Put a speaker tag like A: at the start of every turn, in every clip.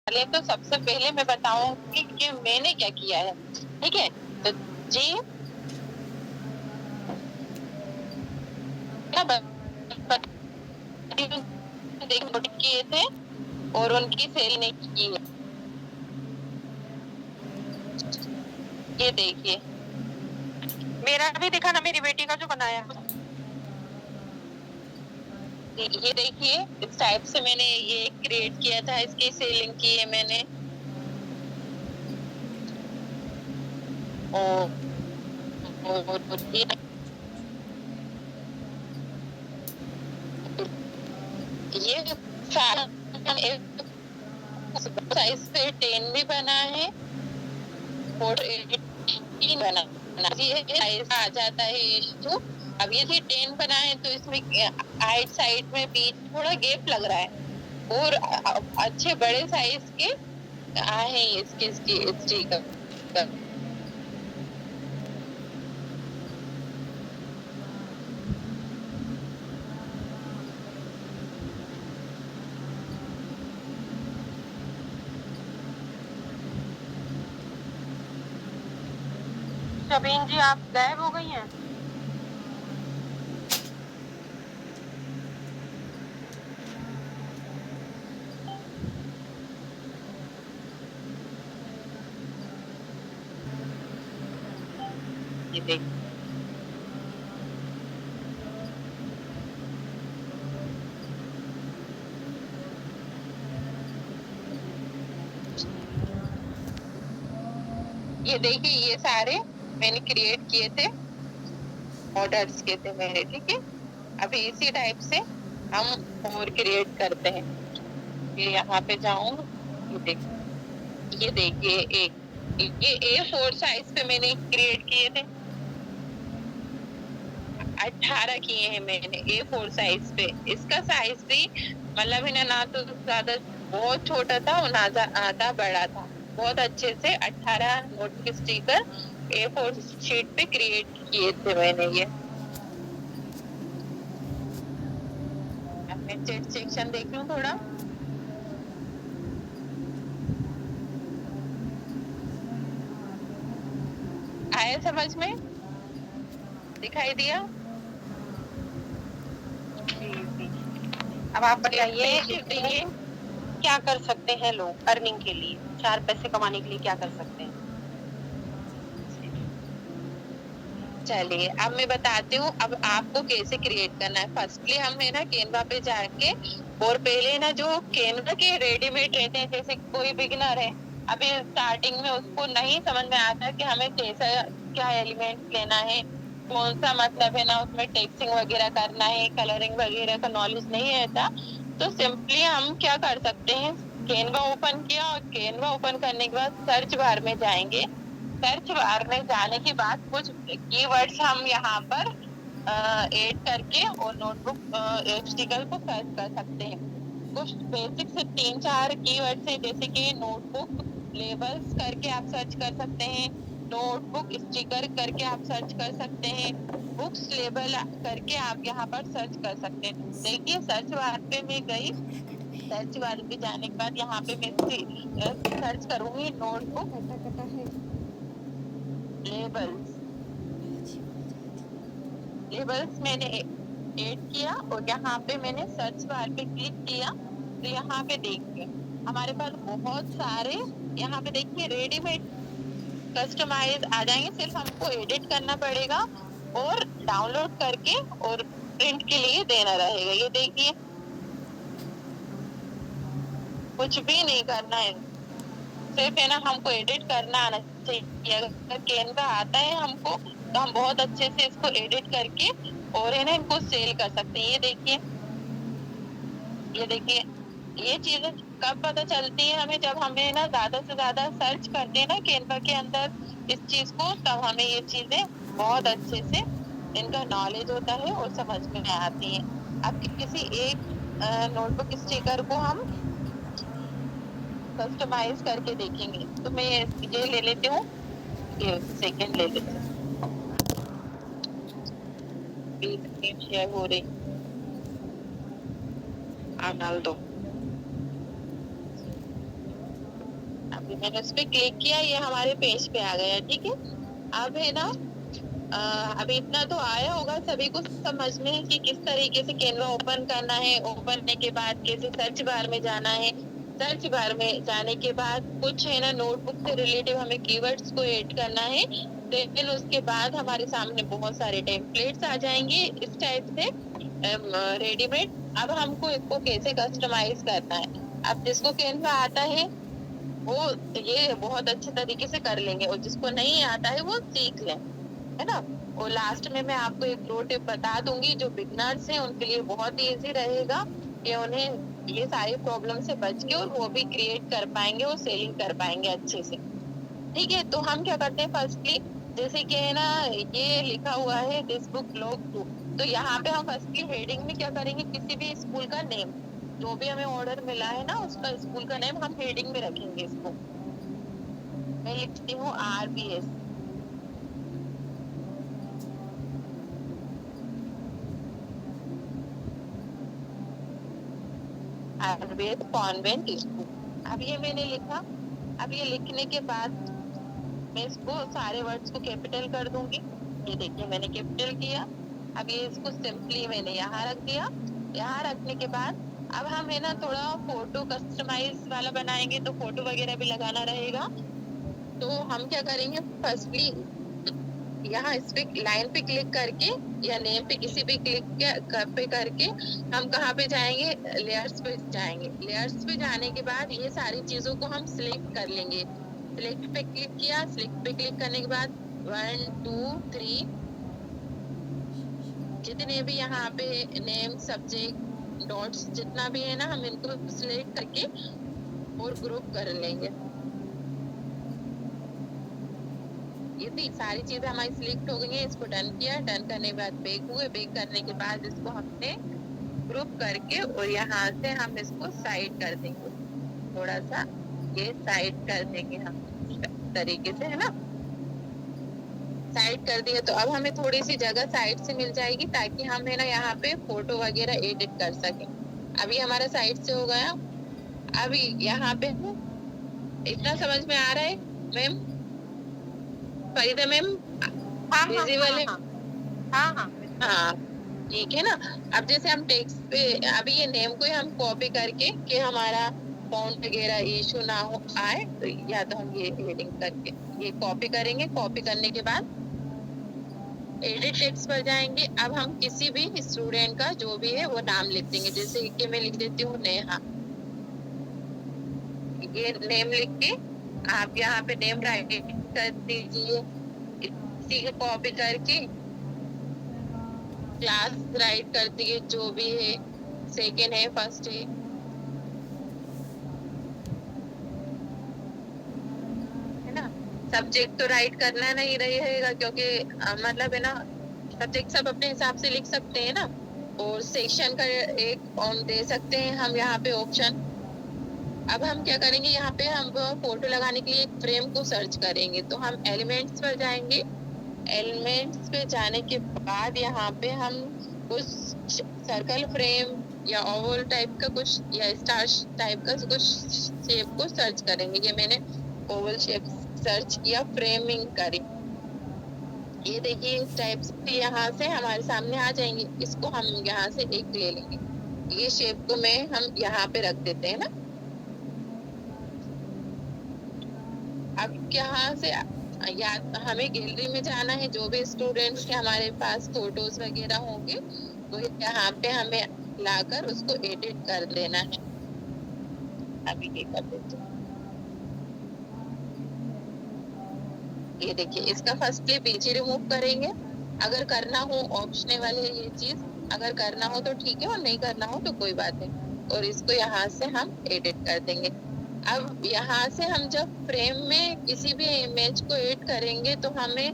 A: पहले तो सबसे पहले मैं बताऊंगी कि मैंने क्या किया है, ठीक है। तो जी किए थे और उनकी सेल नहीं की है। ये देखिए,
B: मेरा भी दिखा ना, मेरी बेटी का जो बनाया।
A: ये देखिए, इस टाइप से मैंने ये क्रिएट किया था, इसकी सेलिंग की है मैंने। और ये साइज पे 10 भी बना है और 18 बना ये साइज आ जाता है इशू। अब ये 10 बना है तो इसमें आइट साइड में बीच थोड़ा गैप लग रहा है और अच्छे बड़े साइज के है इसके स्टिकर।
B: शबीन जी आप गायब हो गई हैं।
A: ये देख, ये देखिए, ये सारे मैंने क्रिएट किए थे, ऑर्डर्स के थे मेरे, ठीक है। अभी इसी टाइप से हम और क्रिएट करते हैं। ये यहाँ पे जाऊं, ये देखिए, ये A4 साइज पे मैंने क्रिएट किए थे, 18 किए हैं मैंने A4 साइज पे। इसका साइज भी मतलब है ना तो ज्यादा बहुत छोटा था और ना आधा बड़ा था। बहुत अच्छे से 18 नोटबुक स्टिकर A4 शीट पे क्रिएट किए थे मैंने ये। अब मैं चैट सेक्शन देख लूं थोड़ा। आया समझ में? दिखाई दिया?
B: अब आप बताइए क्या कर सकते हैं लोग अर्निंग के लिए, 4 पैसे कमाने के लिए क्या कर सकते हैं?
A: चलिए अब मैं बताती हूँ अब आपको कैसे क्रिएट करना है। फर्स्टली हम है ना कैनवा पे जाके, और पहले ना जो कैनवा के रेडीमेड रहते हैं, जैसे कोई बिगिनर है अभी स्टार्टिंग में, उसको नहीं समझ में आता कि हमें कैसा क्या एलिमेंट लेना है, कौन सा मतलब है ना उसमें टेक्सिंग वगैरह करना है, कलरिंग वगैरह का नॉलेज नहीं रहता। तो सिंपली हम क्या कर सकते हैं, कैनवा ओपन किया और कैनवा ओपन करने के बाद सर्च बार में जाएंगे। सर्च बार में जाने के बाद कुछ कीवर्ड्स हम यहाँ पर ऐड करके और नोटबुक स्टिकर को सर्च कर सकते हैं। कुछ बेसिक से 3-4 कीवर्ड्स है, जैसे कि नोटबुक लेबल्स करके आप सर्च कर सकते हैं, नोटबुक स्टिकर करके आप सर्च कर सकते हैं, बुक्स लेबल करके आप यहाँ पर सर्च कर सकते हैं। देखिए सर्च बार पे मैं गई, सर्च बार पे जाने के बाद यहाँ पे मैं सर्च करूंगी नोटबुक लेबल्स। लेबल्स मैंने ऐड किया और यहाँ पे मैंने सर्च बार पे क्लिक किया तो यहाँ पे देखिए हमारे पास बहुत सारे, यहाँ पे देखिए रेडीमेड कस्टमाइज आ जाएंगे, सिर्फ हमको एडिट करना पड़ेगा और डाउनलोड करके और प्रिंट के लिए देना रहेगा। ये देखिए कुछ भी नहीं करना है, सिर्फ है ना हमको एडिट करना आना चाहिए। अगर कैनवा आता है हमको तो हम बहुत अच्छे से इसको एडिट करके और है ना इनको सेल कर सकते हैं। ये देखिए, ये चीजें कब पता चलती है हमें, जब हमें ना ज्यादा से ज्यादा सर्च करते हैं ना कैनवा के अंदर इस चीज को, तब हमें ये चीजें बहुत अच्छे से इनका नॉलेज होता है और समझ में आती है। अब किसी एक नोटबुक स्टिकर को हम कस्टमाइज करके देखेंगे, तो मैं ये ले लेती हूँ, ये सेकंड ले लेती हूँ, शेयर हो रही, आप डाल दो। अभी मैंने उस पर क्लिक किया, ये हमारे पेज पे आ गया। ठीक है, अब है ना अभी इतना तो आया होगा सभी को समझ में कि किस तरीके से कैनवा ओपन करना है। ओपन करने के बाद कैसे सर्च बार में जाना है। सर्च बार में जाने के बाद कुछ है ना नोटबुक से रिलेटिव हमें कीवर्ड्स को ऐड करना है। देन उसके बाद हमारे सामने बहुत सारे टेम्पलेट्स आ जाएंगे इस टाइप से रेडीमेड। अब हमको इसको कैसे कस्टमाइज करना है, अब जिसको कैनवा आता है वो ये बहुत अच्छे तरीके से कर लेंगे, और जिसको नहीं आता है वो सीख लें, है ना। और लास्ट में मैं आपको एक प्रो टिप बता दूंगी, जो बिगनर्स हैं उनके लिए बहुत ही इजी रहेगा कि उन्हें ये सारी प्रॉब्लम से बच के और वो भी क्रिएट कर पाएंगे और सेलिंग कर पाएंगे अच्छे से। ठीक है, तो हम क्या करते हैं फर्स्टली, जैसे कि है ना ये लिखा हुआ है दिस बुक लॉग टू, तो यहाँ पे हम फर्स्टली हेडिंग में क्या करेंगे, किसी भी स्कूल का नेम, जो भी हमें ऑर्डर मिला है ना उसका स्कूल का नेम हम हेडिंग में रखेंगे। इसको मैं लिखती हूँ RBS, RBS कॉन्वेंट स्कूल। अब ये मैंने लिखा। अब ये लिखने के बाद मैं इसको सारे वर्ड्स को कैपिटल कर दूंगी। ये देखिए मैंने कैपिटल किया। अब ये इसको सिंपली मैंने यहाँ रख दिया। यहाँ रखने के बाद अब हम है ना थोड़ा फोटो कस्टमाइज वाला बनाएंगे, तो फोटो वगैरह भी लगाना रहेगा। तो हम क्या करेंगे, फर्स्टली यहाँ इस पे लाइन पे क्लिक करके या नेम पे किसी भी पे करके हम कहाँ पे जाएंगे, लेयर्स पे जाएंगे। लेयर्स पे जाने के बाद ये सारी चीजों को हम सिलेक्ट कर लेंगे। सिलेक्ट पे क्लिक किया, सिलेक्ट पे क्लिक करने के बाद 1 2 3 जितने भी यहाँ पे नेम सब्जेक्ट डॉट्स जितना भी है ना, हम इनको सिलेक्ट करके और ग्रुप कर लेंगे। ये थी सारी चीजें हमारी सिलेक्ट हो गई हैं। इसको डन किया, डन करने के बाद बैक हुए, बैक करने के बाद इसको हमने ग्रुप करके और यहाँ से हम इसको साइड कर देंगे, थोड़ा सा ये साइड कर देंगे हम इस तरीके से, है ना। साइड कर दिया तो अब हमें थोड़ी सी जगह साइड से मिल जाएगी ताकि हम है ना यहाँ पे फोटो वगैरह एडिट कर सकें। अभी हमारा साइड से हो गया। अभी यहाँ पे इतना समझ में आ रहा है मैम, फरीदा मैम?
B: हाँ
A: विजिबल है?
B: हाँ हाँ
A: हाँ ठीक है ना। अब जैसे हम टेक्स्ट पे अभी ये नेम को ही हम कॉपी करके कि हमारा फॉन्ट वगैरह इशू ना हो आए, तो या तो हम ये हेडिंग करके ये कॉपी करेंगे। कॉपी करने के बाद एडिट टेक्स्ट पर जाएंगे। अब हम किसी भी स्टूडेंट का जो भी है वो नाम लिख देंगे। जैसे कि मैं लिख देती हूँ नेहा, ये नेम लिख के आप यहाँ पे नेम राइट कर दीजिए। इसी को कॉपी करके क्लास राइट कर दिए, जो भी है, सेकेंड है, फर्स्ट है ना। सब्जेक्ट तो राइट करना नहीं रहेगा क्योंकि मतलब है ना सब्जेक्ट सब अपने हिसाब से लिख सकते हैं ना। और सेक्शन का एक ऑन दे सकते हैं हम यहाँ पे ऑप्शन। अब हम क्या करेंगे, यहाँ पे हम फोटो लगाने के लिए एक फ्रेम को सर्च करेंगे, तो हम एलिमेंट्स पर जाएंगे। एलिमेंट्स पे जाने के बाद यहाँ पे हम कुछ सर्कल फ्रेम या ओवल टाइप का कुछ या स्टार टाइप का कुछ शेप को सर्च करेंगे। ये मैंने ओवल शेप सर्च किया, फ्रेमिंग करी। ये देखिए इस टाइप से यहाँ से हमारे सामने आ जाएंगे। इसको हम यहाँ से एक ले लेंगे। ये शेप को मैं हम यहाँ पे रख देते हैं ना। अब यहाँ से या हमें गैलरी में जाना है, जो भी स्टूडेंट्स के हमारे पास फोटोज वगैरह होंगे तो यहाँ पे हमें लाकर उसको एडिट कर देना है। अभी ये कर देते हैं। ये देखिए इसका फर्स्टली पीछे रिमूव करेंगे। अगर करना हो ऑप्शनेबल है ये चीज, अगर करना हो तो ठीक है और नहीं करना हो तो कोई बात नहीं। और इसको यहाँ से हम एडिट कर देंगे। अब यहाँ से हम जब फ्रेम में किसी भी इमेज को ऐड करेंगे तो हमें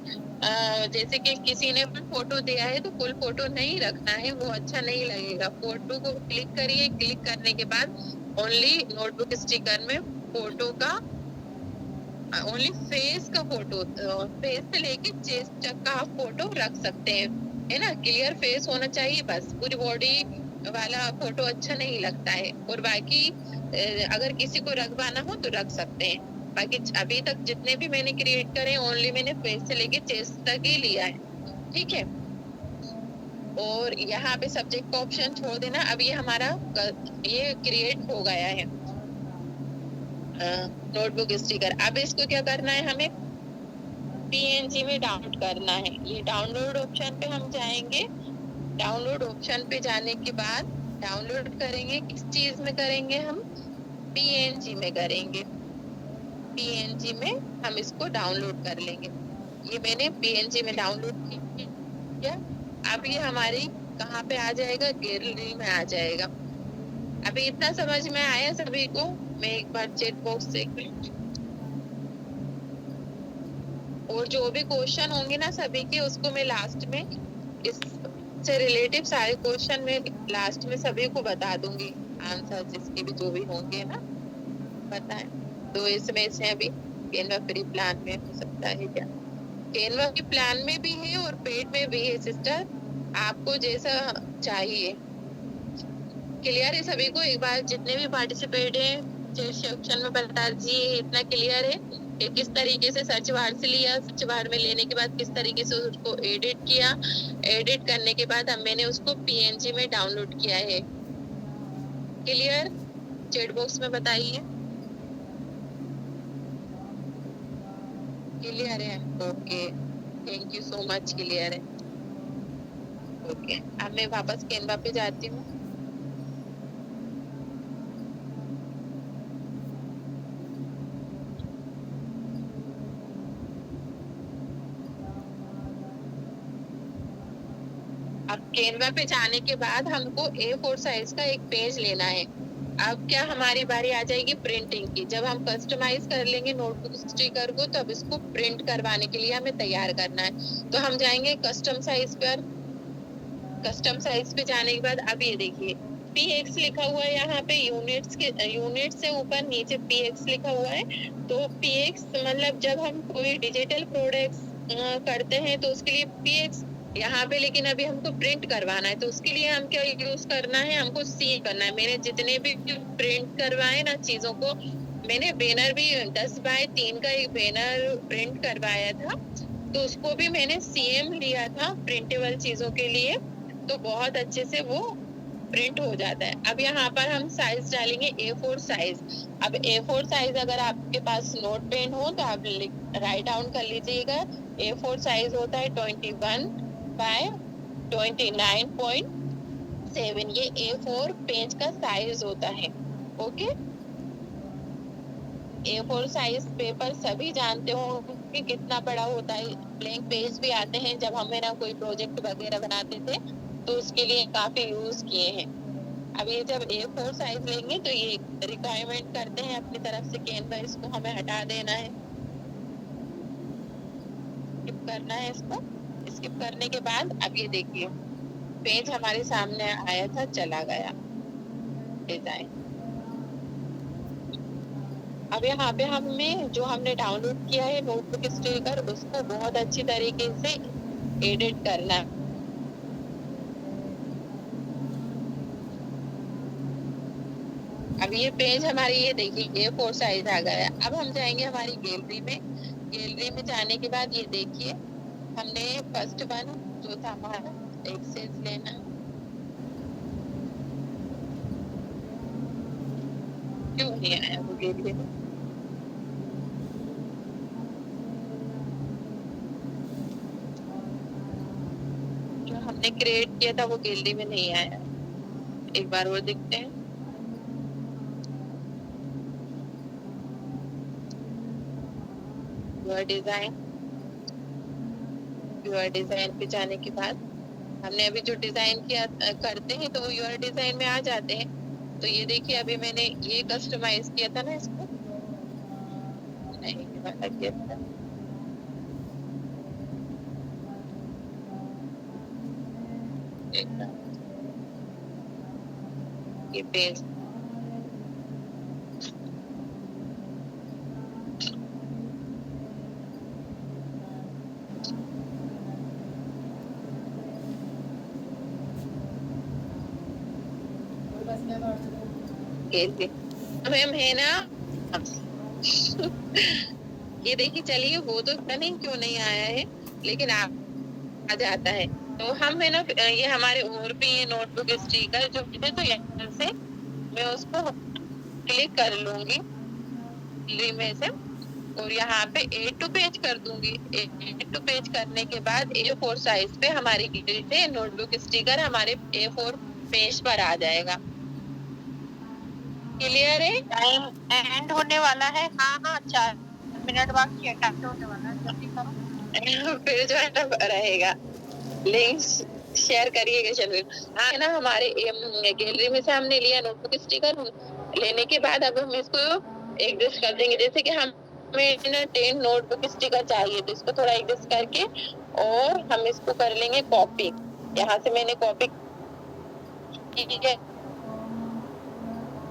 A: जैसे कि किसी ने फुल फोटो दिया है तो फुल फोटो नहीं रखना है, वो अच्छा नहीं लगेगा। फोटो को क्लिक करिए, क्लिक करने के बाद ओनली नोटबुक स्टिकर में फोटो का ओनली फेस का फोटो, फेस से लेके चेस्ट तक का आप फोटो रख सकते हैं, है ना। क्लियर फेस होना चाहिए बस, पूरी बॉडी वाला फोटो अच्छा नहीं लगता है। और बाकी अगर किसी को रखवाना हो तो रख सकते हैं। बाकी अभी तक जितने भी मैंने क्रिएट करे ओनली मैंने फेस से लेके चेस्ट तक ही लिया है, ठीक है। और यहाँ पे सब्जेक्ट का ऑप्शन छोड़ देना। अब ये हमारा ये क्रिएट हो गया है नोटबुक स्टिकर। अब इसको क्या करना है, हमें पीएनजी में डाउनलोड करना है। ये डाउनलोड ऑप्शन पे हम जाएंगे। डाउनलोड ऑप्शन पे जाने के बाद डाउनलोड करेंगे, किस चीज में करेंगे हम, पीएनजी में करेंगे। पीएनजी में हम इसको डाउनलोड कर लेंगे। ये मैंने पीएनजी में डाउनलोड किया। अब ये हमारी कहाँ पे आ जाएगा, गैलरी में आ जाएगा। अभी इतना समझ में आया सभी को? मैं एक बार चैट बॉक्स से, और जो भी क्वेश्चन होंगे ना सभी के, उसको मैं लास्ट में इससे रिलेटिव सारे क्वेश्चन में लास्ट में सभी को बता दूंगी, आंसर जिसके भी जो भी होंगे ना बताएं। तो इसमें से अभी कैनवा फ्री प्लान में हो सकता है क्या, कैनवा के प्लान में भी है और पेड में भी है सिस्टर, आपको जैसा चाहिए। क्लियर है सभी को? एक बार जितने भी पार्टिसिपेट हैं चैट सेक्शन में बता दीजिए, इतना क्लियर है कि किस तरीके से सर्च बार से लिया, सर्च बार में लेने के बाद किस तरीके से उसको एडिट किया, एडिट करने के बाद हम मैंने उसको पीएनजी में डाउनलोड किया है। क्लियर? चैट बॉक्स में बताइए क्लियर है? Okay, thank you so much, clear है। ओके, अब मैं वापस कैनवा पे जाती हूँ। अब कैनवा पे जाने के बाद हमको A4 साइज का एक पेज लेना है। अब क्या हमारी बारी आ जाएगी प्रिंटिंग की। जब हम कस्टमाइज कर लेंगे नोटबुक स्टिकर को, तब इसको प्रिंट करवाने के लिए हमें तैयार करना है। तो हम जाएंगे कस्टम साइज पर। कस्टम साइज पे जाने के बाद अब ये देखिए PX लिखा हुआ है यहाँ पे, यूनिट्स के यूनिट से ऊपर नीचे PX लिखा हुआ है। तो PX मतलब जब हम कोई डिजिटल प्रोडक्ट्स करते हैं तो उसके लिए PX यहाँ पे, लेकिन अभी हमको प्रिंट करवाना है तो उसके लिए हम क्या यूज करना है, हमको सी करना है। मैंने जितने भी प्रिंट करवाए ना चीजों को, मैंने बैनर भी 10 बाय 3 का एक बैनर प्रिंट करवाया था, तो उसको भी मैंने CM लिया था प्रिंटेबल चीजों के लिए, तो बहुत अच्छे से वो प्रिंट हो जाता है। अब यहाँ पर हम साइज डालेंगे A4 साइज। अब A4 साइज अगर आपके पास नोट पेन हो तो आप राइट डाउन कर लीजिएगा। A4 साइज होता है 21 बाय 29.7, ये A4 पेज का साइज होता है। ओके, A4 साइज पेपर सभी जानते हो कि कितना बड़ा होता है। ब्लैंक पेज भी आते हैं जब हम ना कोई प्रोजेक्ट वगैरह बनाते थे तो उसके लिए काफी यूज किए हैं। अब ये जब A4 साइज लेंगे तो ये रिक्वायरमेंट करते हैं अपनी तरफ से कैनवा, इसको हमें हटा देना है, स्किप करना है इसको। स्किप करने के बाद अब ये देखिए पेज हमारे सामने आया था, चला गया डिजाइन। अब यहाँ पे हमें जो हमने डाउनलोड किया है नोटबुक स्टिकर, उसको बहुत अच्छी तरीके से एडिट करना है। अब ये पेज हमारी ये देखिए A4 साइज आ गया। अब हम जाएंगे हमारी गैलरी में। गैलरी में जाने के बाद ये देखिए हमने फर्स्ट वन जो था हमारा एक्सेस लेना, क्यों नहीं आया वो गैलरी में, जो हमने क्रिएट किया था वो गैलरी में नहीं आया। एक बार वो देखते हैं। यूआर डिजाइन, यूआर डिजाइन पे जाने के बाद हमने अभी जो डिजाइन किया करते हैं तो वो यूआर डिजाइन में आ जाते हैं। तो ये देखिए अभी मैंने ये कस्टमाइज किया था ना इसको, नहीं ये वाला किया था, ये पेज गैलरी हमें है ना ये देखिए, चलिए वो तो पता नहीं क्यों नहीं आया है, लेकिन आ जाता है। तो हम है ना, ये हमारे और भी ये नोटबुक स्टिकर जो है, तो यहाँ से मैं उसको क्लिक कर लूंगी गैलरी में से, और यहाँ पे एड टू पेज कर दूंगी। एड टू पेज करने के बाद A4 साइज पे हमारी गैलरी से नोटबुक स्टिकर हमारे A4 पेज पर आ जाएगा। क्लियर है?
B: टाइम एंड होने वाला है। हाँ हाँ, 4 मिनट बाकी है, टाइम होने वाला है, जल्दी करो।
A: फिर जो है ना रहेगा, लिंक शेयर करिएगा चैनल। हाँ है ना, हमारे गैलरी में से हमने लिया नोटबुक स्टिकर, लेने के बाद अब हम इसको एडजस्ट कर देंगे। जैसे कि हमें 10 नोटबुक स्टिकर चाहिए, तो इसको थोड़ा एडजस्ट करके और हम इसको कर लेंगे कॉपी। यहाँ से मैंने कॉपी की है,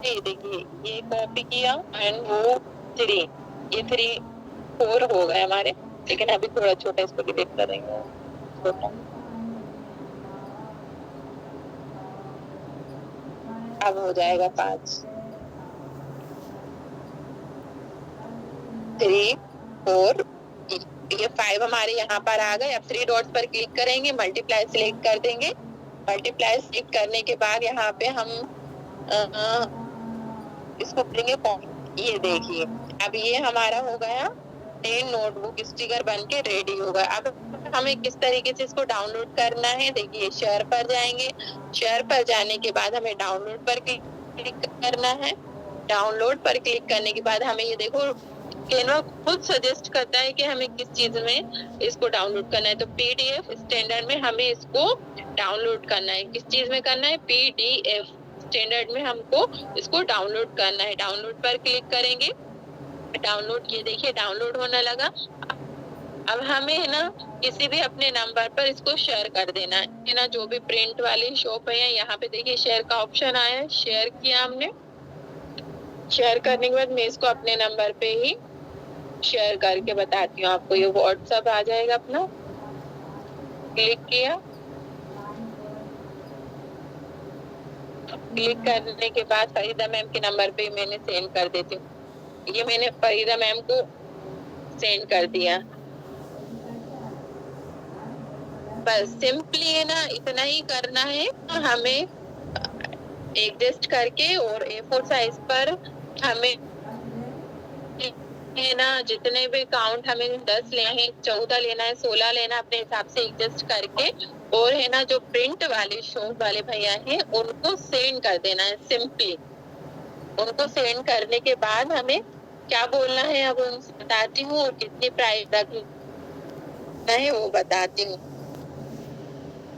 A: ये देखिए, ये कॉपी किया एंड वो 3, ये 3 4 हो गए हमारे, लेकिन अभी थोड़ा छोटा, इसको डिलीट करेंगे छोटा। अब हो जाएगा 5, 3, 4, ये 5 हमारे यहाँ पर आ गए। अब 3 डॉट्स पर क्लिक करेंगे, मल्टीप्लाई सिलेक्ट कर देंगे। मल्टीप्लाई सिलेक्ट करने के बाद यहाँ पे हम इसको करेंगे कॉपी। ये देखिए, अब ये हमारा हो गया 10 नोटबुक स्टिकर बन के रेडी होगा। अब हमें किस तरीके से इसको डाउनलोड करना है, देखिए शेयर पर जाएंगे। शेयर पर जाने के बाद हमें डाउनलोड पर क्लिक करना है। डाउनलोड पर क्लिक करने के बाद हमें ये देखो, कैनवा खुद सजेस्ट करता है कि हमें किस चीज में इसको डाउनलोड करना है। तो PDF स्टैंडर्ड में हमें इसको डाउनलोड करना है। किस चीज में करना है? PDF स्टैंडर्ड में हमको इसको डाउनलोड करना है। डाउनलोड पर क्लिक करेंगे। डाउनलोड, ये देखिए डाउनलोड होने लगा। अब हमें है ना किसी भी अपने नंबर पर इसको शेयर कर देना है ना। जो भी प्रिंट वाली शॉप है, यहाँ पे देखिए शेयर का ऑप्शन आया है, शेयर किया हमने। शेयर करने के बाद मैं इसको अपने नंबर पे ही शेयर करके बताती हूँ आपको। ये व्हाट्सएप आ जाएगा अपना, क्लिक किया। क्लिक करने के बाद फरीदा मैम के नंबर पे मैंने सेंड कर देती हूँ। ये मैंने फरीदा मैम को सेंड कर दिया। बस सिंपली है ना, इतना ही करना है हमें, एडजस्ट करके। और A4 साइज पर हमें है ना, जितने भी काउंट हमें 10 लेना है, 14 लेना है, 16 लेना, अपने हिसाब से एडजस्ट करके, और है ना जो प्रिंट वाले शॉप वाले भैया हैं उनको सेंड कर देना है। सिंपली उनको सेंड करने के बाद हमें क्या बोलना है अब उनसे बताती हूँ, और कितनी प्राइस रखना है वो बताती हूँ।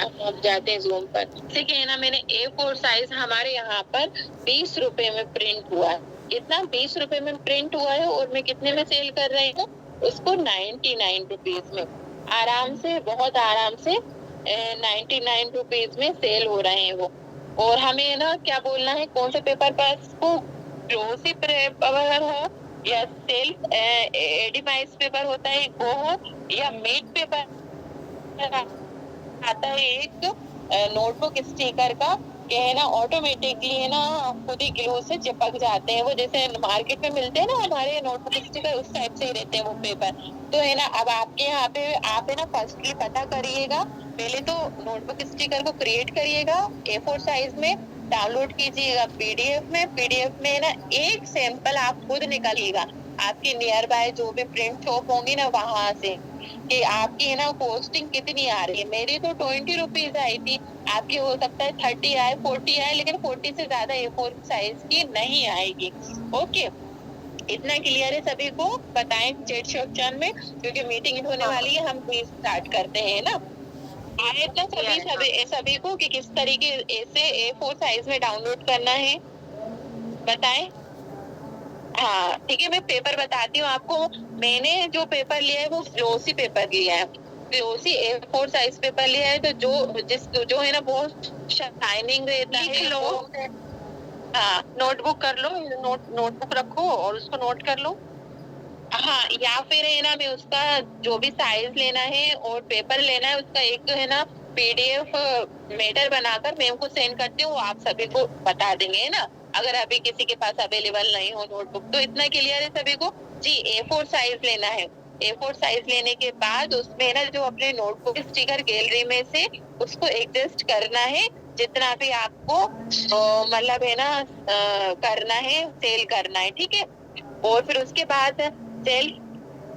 A: अब जाते हैं जूम पर। ठीक है ना, मैंने A4 साइज हमारे यहाँ पर 20 रुपए में प्रिंट हुआ है। इतना 20 रुपए में प्रिंट हुआ है, और मैं कितने में सेल कर रही हूँ उसको? 99 रुपीज में। आराम से, बहुत आराम से 99 रुपीज में सेल हो रहे हैं वो। और हमें ना क्या बोलना है, कौन से पेपर पर इसको, ग्लोसी पेपर हो या सेल्फ एडिमाइज पेपर होता है वो हो, या मेट पेपर आता है एक नोटबुक स्टिकर का, कि है ना ऑटोमेटिकली है ना खुद ही ग्लू से चिपक जाते हैं वो, जैसे मार्केट में मिलते हैं ना हमारे नोटबुक स्टिकर, उस टाइप से ही रहते हैं वो पेपर। तो है ना, अब आपके यहाँ पे आप है ना फर्स्टली पता करिएगा, पहले तो नोटबुक स्टिकर को क्रिएट करिएगा A4 साइज में, डाउनलोड कीजिएगा PDF में है ना एक सैंपल आप खुद निकालिएगा आपके नियर बाय जो भी प्रिंट शॉप होंगी ना, वहां से, कि आपकी है ना कॉस्टिंग कितनी आ रही है। मेरी तो 20 रुपीज आई थी, आपकी हो सकता है 30 आए, 40 आए, लेकिन 40 से ज्यादा A4 साइज की नहीं आएगी। ओके, इतना क्लियर है सभी को? बताएं चैट सेक्शन में, क्योंकि मीटिंग होने वाली है, हम प्लीज स्टार्ट करते हैं ना। आए ना सभी को कि किस तरीके से A4 साइज में डाउनलोड करना है, बताएं। हाँ ठीक है, मैं पेपर बताती हूँ आपको। मैंने जो पेपर लिया है वो ग्लोसी पेपर लिया है, ग्लोसी A4 साइज पेपर लिया है। तो जो है ना बहुत शाइनिंग रहता है। लिख लो, हाँ
B: नोटबुक कर लो, नोटबुक रखो और उसको नोट कर लो।
A: हाँ, या फिर है ना मैं उसका जो भी साइज लेना है और पेपर लेना है, उसका एक है ना PDF मैटर बनाकर मैं उनको सेंड करती हूँ, आप सभी को बता देंगे, है ना। अगर अभी किसी के पास अवेलेबल नहीं हो नोटबुक, तो इतना क्लियर है सभी को जी। A4 साइज लेना है। A4 साइज लेने के बाद उसमें ना जो अपने नोटबुक स्टिकर गैलरी में से उसको एडजस्ट करना है, जितना भी आपको मतलब है ना करना है, सेल करना है, ठीक है। और फिर उसके बाद सेल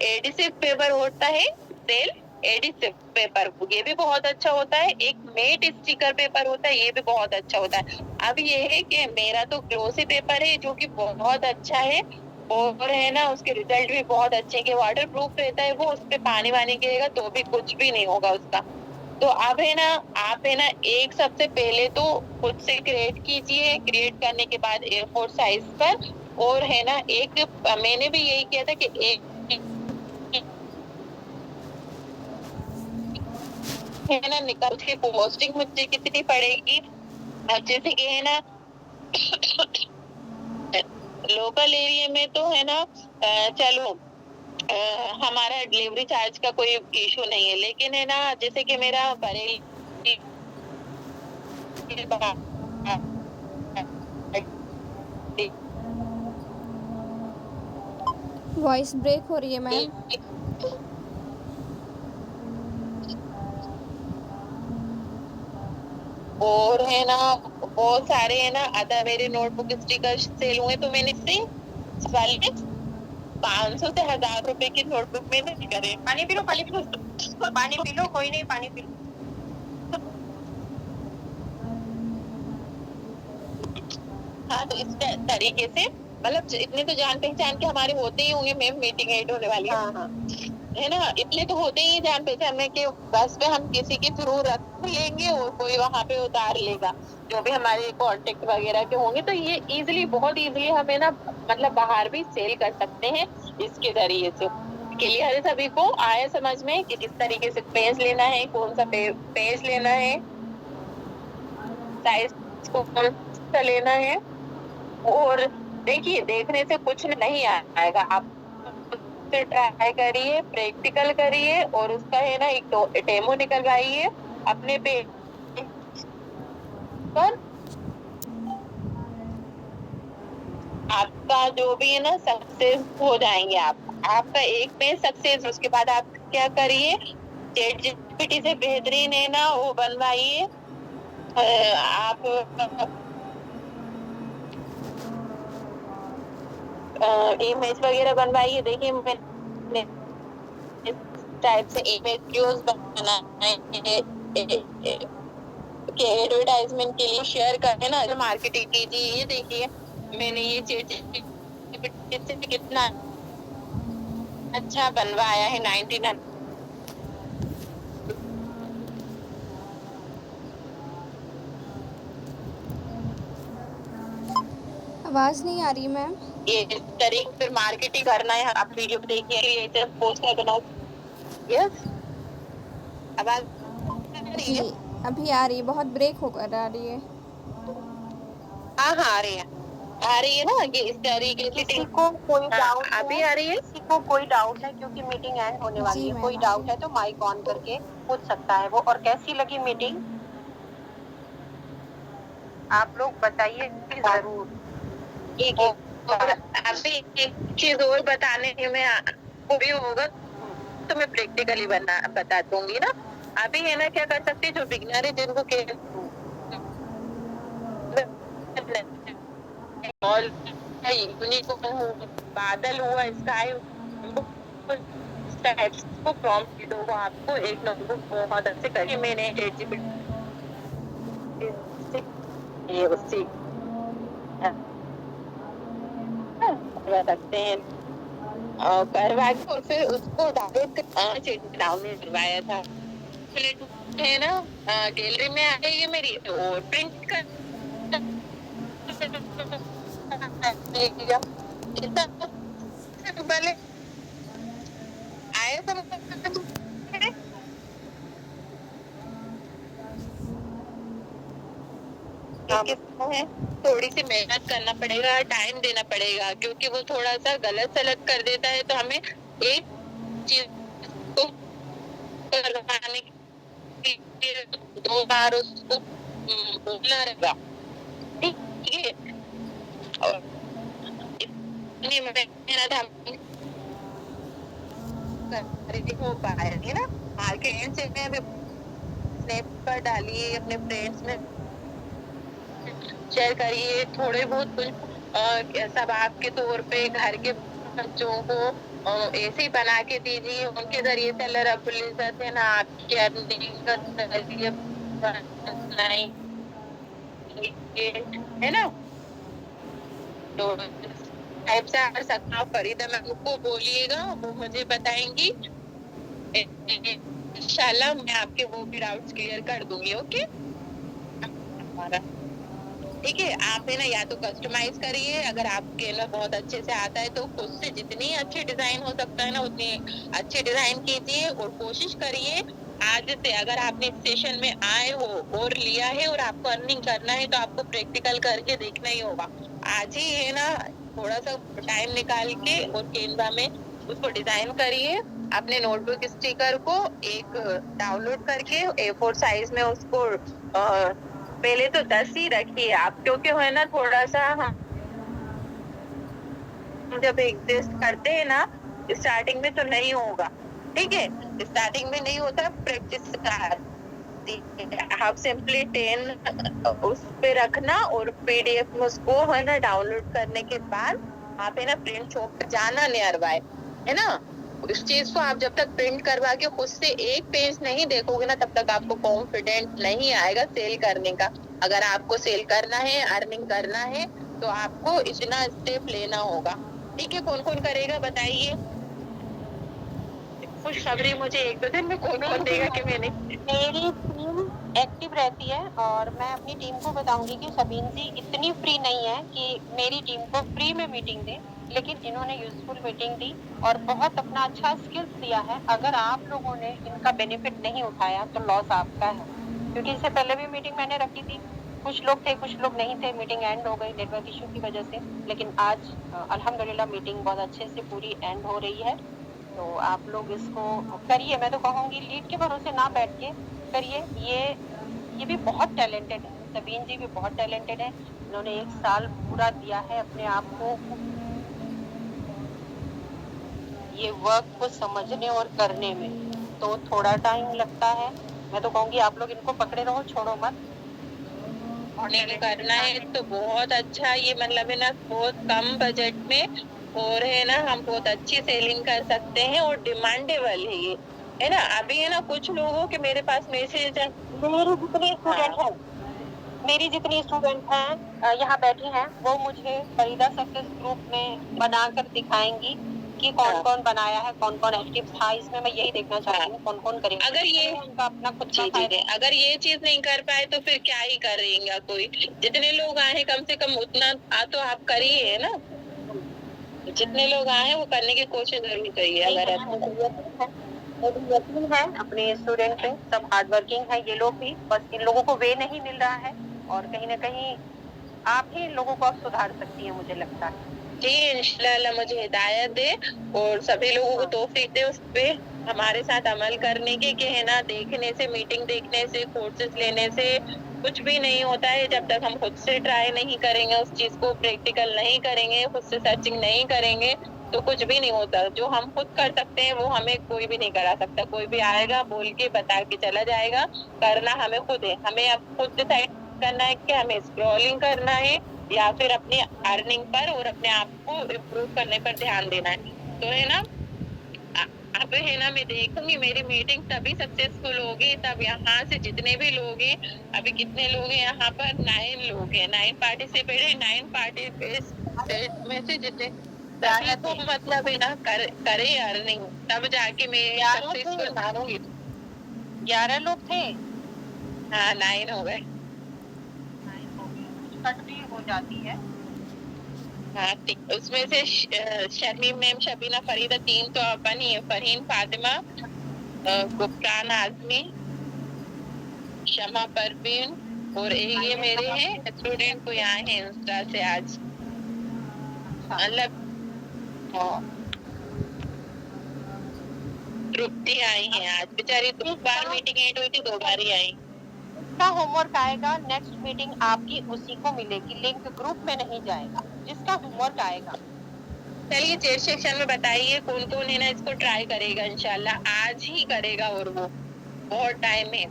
A: एडिसिव पेपर होता है, सेल एडिसिव पेपर, ये भी बहुत अच्छा होता है। एक मेट स्टिकर पेपर होता है, ये भी बहुत अच्छा होता है। अब ये है कि मेरा तो ग्लोसी पेपर है जो कि बहुत अच्छा है, और है ना उसके रिजल्ट भी बहुत अच्छे के वाटर प्रूफ रहता है वो, उस पे पानी वानी गिरेगा तो भी कुछ भी नहीं होगा उसका। तो अब है ना आप है ना एक सबसे पहले तो खुद से क्रिएट कीजिए, क्रिएट करने के बाद A4 साइज पर, और है ना एक मैंने भी यही किया था कि एक है ना निकल के पोस्टिंग मुझे कितनी पड़ेगी, जैसे कि है ना लोकल एरिया में तो है ना चलो हमारा डिलीवरी चार्ज का कोई इशू नहीं है, लेकिन है ना जैसे कि मेरा बरेली
C: वॉइस ब्रेक हो रही है मैम।
A: और है ना बहुत सारे है ना अदर मेरे नोटबुक स्टिकर सेल हुए, तो मैंने इससे वाले 500 से 1000 रुपए की नोटबुक मैंने करे।
B: पानी पी लो, पानी पी लो, पानी पी लो, कोई नहीं, पानी पी लो।
A: हाँ, तो इस तरीके से मतलब इतने तो जान पहचान के हमारे होते ही होंगे मैम, मीटिंग एड होने वाली है।
B: हाँ हाँ
A: है ना, इतने तो होते ही जान पहचान में कि बस पे हम किसी के थ्रू रख लेंगे और कोई वहां पे उतार लेगा, जो भी हमारे कांटेक्ट वगैरह के होंगे। तो ये इजीली, बहुत इजीली हमें ना मतलब बाहर भी सेल कर सकते हैं इसके जरिए से। क्लियर है सभी को, आया समझ में कि किस तरीके से पेज लेना है, कौन सा पेज लेना है, साइज कौन सा लेना है। और देखिए देखने से कुछ नहीं आएगा, आप से ट्राई करिए, प्रैक्टिकल करिए, और उसका है ना एक डेमो निकलवाइए अपने पे पर। आपका जो भी है ना सक्सेस हो जाएंगे आप, आपका एक पेज सक्सेस। उसके बाद आप क्या करिए, चैट जीपीटी से बेहतरीन है ना वो बनवाइए। आप इमेज वगैरह बनवाइए। देखिए मैंने इस टाइप से इमेज वीडियोस बनाए कि एडवर्टाइजमेंट के लिए शेयर करें ना, मार्केटिंग कीजिए। ये देखिए मैंने ये चीज कितना अच्छा बनवाया है, 99।
C: आवाज़ नहीं आ रही मैम।
A: ये इस तरीके से मार्केटिंग करना है। आप वीडियो देखिए, क्रिएटर पोस्टर बनाओ। यस, आवाज आ रही
C: जी
A: है?
C: अभी आ रही है, बहुत ब्रेक होकर आ रही है।
A: हाँ हाँ आ रही है, आ रही है ना। ये इस तरीके से
B: किसी को कोई डाउट
A: अभी
B: है,
A: आ रही है।
B: किसी को कोई डाउट है, क्योंकि मीटिंग एंड होने वाली
C: जी
B: है,
C: मैम
B: कोई
C: आ
B: डाउट
C: रही
B: है तो माइक ऑन करके पूछ सकता है वो। और कैसी लगी मीटिंग आप लोग बताइए जरूर।
A: एक और अभी एक चीज और बताने में आपको भी होगा, तो मैं प्रैक्टिकली बता दूंगी ना। अभी है ना क्या कर सकते हैं, जो बिगनर है जिनको यूनिकॉर्न बादल हुआ, स्काई टाइप्स को प्रॉम्प्ट दो, वो आपको एक नोटबुक बहुत अच्छे करके मैंने ये उससे करवा सकते हैं, करवा के और फिर उसको डायरेक्ट डाउनलोड करवाया था। है ना गैलरी में आ गई है मेरी, और प्रिंट कर पहले आया समझ में? है थोड़ी सी मेहनत करना पड़ेगा, टाइम देना पड़ेगा, क्योंकि वो थोड़ा सा गलत सलत कर देता है, तो हमें एक चीज को करवाने के लिए 2 बार उसको बोलना रहेगा, ठीक है। और इतनी मेहनत हम हो पाए है ना। मार्केट से मैं अभी स्नैप पर डालिए, अपने फ्रेंड्स में शेयर करिए, थोड़े बहुत कुछ सब आपके तौर पे घर के बच्चों को ऐसे बना के दीजिए, उनके जरिए से अल्लाह रब्बुल इज्जत है ना आपकी अर्निंग का जरिए बनाएंगे, है ना। तो टाइप से आ सकता फरीदा मैम को बोलिएगा, वो मुझे बताएंगी, इंशाल्लाह मैं आपके वो भी डाउट्स क्लियर कर दूंगी। ओके, हमारा ठीक है। आप है ना या तो कस्टमाइज करिए, अगर आपके कैनवा बहुत अच्छे से आता है तो खुद से जितनी अच्छी डिजाइन हो सकता है ना उतनी अच्छी डिजाइन कीजिए, और कोशिश करिए आज से, अगर आपने सेशन में आए हो और लिया है और आपको अर्निंग करना है तो आपको प्रैक्टिकल करके देखना ही होगा। आज ही है ना थोड़ा सा टाइम निकाल के और कैनवा में उसको डिजाइन करिए, अपने नोटबुक स्टिकर को एक डाउनलोड करके A4 साइज में उसको पहले तो 10 ही रखिए आप, क्योंकि है ना थोड़ा सा हम जब एग्जिस्ट करते हैं ना स्टार्टिंग में तो नहीं होगा, ठीक है। स्टार्टिंग में नहीं होता, प्रैक्टिस आप सिंपली 10 उस पे रखना, और PDF में उसको है ना डाउनलोड करने के बाद आप है ना प्रिंट शॉप पे जाना नियर बाय, है ना। उस चीज को आप जब तक प्रिंट करवा के खुद से एक पेज नहीं देखोगे ना तब तक आपको कॉन्फिडेंट नहीं आएगा सेल करने का। अगर आपको सेल करना है, अर्निंग करना है, तो आपको इतना स्टेप लेना होगा, ठीक है। कौन कौन करेगा बताइए, खुशखबरी मुझे 1-2 दिन में कौन कौन देगा कि मैंने।
B: मेरी टीम एक्टिव रहती है, और मैं अपनी टीम को बताऊंगी कि सबीन जी इतनी फ्री नहीं है कि मेरी टीम को फ्री में मीटिंग दे, लेकिन इन्होंने यूजफुल मीटिंग दी और बहुत अपना अच्छा स्किल्स दिया है। अगर आप लोगों ने इनका बेनिफिट नहीं उठाया तो लॉस आपका है, क्योंकि इससे पहले भी मीटिंग मैंने रखी थी, कुछ लोग थे कुछ लोग नहीं थे, मीटिंग एंड हो गई नेटवर्क इशू की वजह से। लेकिन आज अल्हम्दुलिल्लाह मीटिंग बहुत अच्छे से पूरी एंड हो रही है। तो आप लोग इसको करिए, मैं तो कहूँगी लीड के भरोसे ना बैठ के करिए। ये भी बहुत टैलेंटेड है, सबीन जी भी बहुत टैलेंटेड है। इन्होंने 1 साल पूरा दिया है अपने आप को ये वर्क को समझने और करने में, तो थोड़ा टाइम लगता है। मैं तो कहूँगी आप लोग इनको पकड़े रहो, छोड़ो मत।
A: नहीं करना है तो बहुत अच्छा, ये मतलब है ना बहुत कम बजट में, और है ना हम बहुत अच्छी सेलिंग कर सकते हैं और डिमांडेबल है ये, है ना। अभी है ना कुछ लोगों के मेरे पास मैसेज है,
B: मेरी जितनी स्टूडेंट हैं यहाँ बैठी हैं, वो मुझे फरीदा सक्सेस ग्रुप में बनाकर दिखाएंगी कि कौन कौन बनाया है, कौन कौन एक्टिव था इसमें। मैं यही देखना चाहती हूँ कौन कौन करेगा।
A: अगर ये
B: उनका अपना खुद का
A: जी
B: फायदा
A: जी, अगर ये चीज नहीं कर पाए तो फिर क्या ही करेंगे कोई। जितने लोग आए कम से कम उतना तो आप करिए, है ना। जितने लोग आए वो करने की कोशिश जरूर करिए। अगर
B: यकीन है अपने स्टूडेंट पे, सब हार्ड वर्किंग है ये लोग भी, बस इन लोगों को वे नहीं मिल रहा है, और कहीं ना कहीं आप ही इन लोगों को अब सुधार सकती हैं मुझे लगता है।
A: जी इंशाल्लाह मुझे हिदायत दे और सभी लोगों को तौफीक दे उस पे हमारे साथ अमल करने की, कि है ना देखने से, मीटिंग देखने से, कोर्सेज लेने से कुछ भी नहीं होता है। जब तक हम खुद से ट्राई नहीं करेंगे, उस चीज को प्रैक्टिकल नहीं करेंगे, खुद से सर्चिंग नहीं करेंगे तो कुछ भी नहीं होता। जो हम खुद कर सकते हैं वो हमें कोई भी नहीं करा सकता। कोई भी आएगा बोल के बता के चला जाएगा, करना हमें खुद है। हमें अब खुद डिसाइड करना है कि हमें स्क्रॉलिंग करना है या फिर अपनी अर्निंग पर और अपने आप को इम्प्रूव करने पर ध्यान देना है। तो है ना अब है ना मैं देखूंगी मेरी मीटिंग तभी सक्सेसफुल होगी तब यहाँ से जितने भी लोग हैं, अभी कितने लोग हैं यहाँ पर, 9 लोग हैं, 9 पार्टिसिपेटेड, 9 पार्टिसिपेट में से जितने सभी को मतलब है ना करे अर्निंग, तब जाके मैं सक्सेसफुल मानूंगी।
B: 11 लोग थे।
A: हाँ 9 हो गए।
B: कट भी हो जाती है।
A: हाँ उसमें से शर्मीम मैम, शबीना, फरीदा 3 तो अपन ही है, फरहीन, फातिमा, गुफ्तान आजमी, शमा परवीन, और ये मेरे हैं स्टूडेंट को यहाँ है इंस्टा से आज, मतलब तृप्ति आई है आज, बेचारी 2 बार मीटिंग एड हुई थी, 2 बार ही आई।
B: इसका होमवर्क आएगा, नेक्स्ट मीटिंग आपकी उसी को मिलेगी, लिंक ग्रुप में नहीं जाएगा। जिसका होमवर्क आएगा।
A: चलिए चैट सेक्शन में बताइए कौन कौन है ना इसको ट्राई करेगा, इंशाल्लाह आज ही करेगा और वो बहुत टाइम है,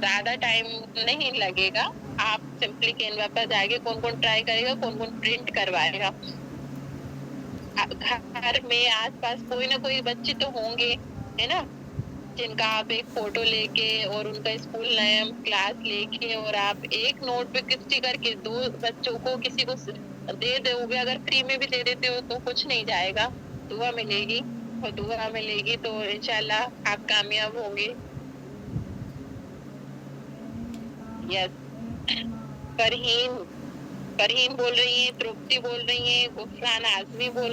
A: ज्यादा टाइम नहीं लगेगा। आप सिंपली कैनवा पर जाके कौन कौन ट्राई करेगा, कौन कौन प्रिंट करवाएगा। घर में आसपास कोई ना कोई बच्चे तो होंगे, है ना, जिनका आप एक फोटो लेके और उनका स्कूल नेम क्लास लेके और आप एक नोटबुक स्टिकर के 2 बच्चों को किसी को दे दोगे, अगर फ्री में भी दे देते हो तो कुछ नहीं जाएगा, दुआ मिलेगी, और दुआ मिलेगी तो इंशाल्लाह आप कामयाब होंगे। यस, फरहीन फरहीन बोल रही है, तृप्ति बोल रही है, गुफरान आजमी बोल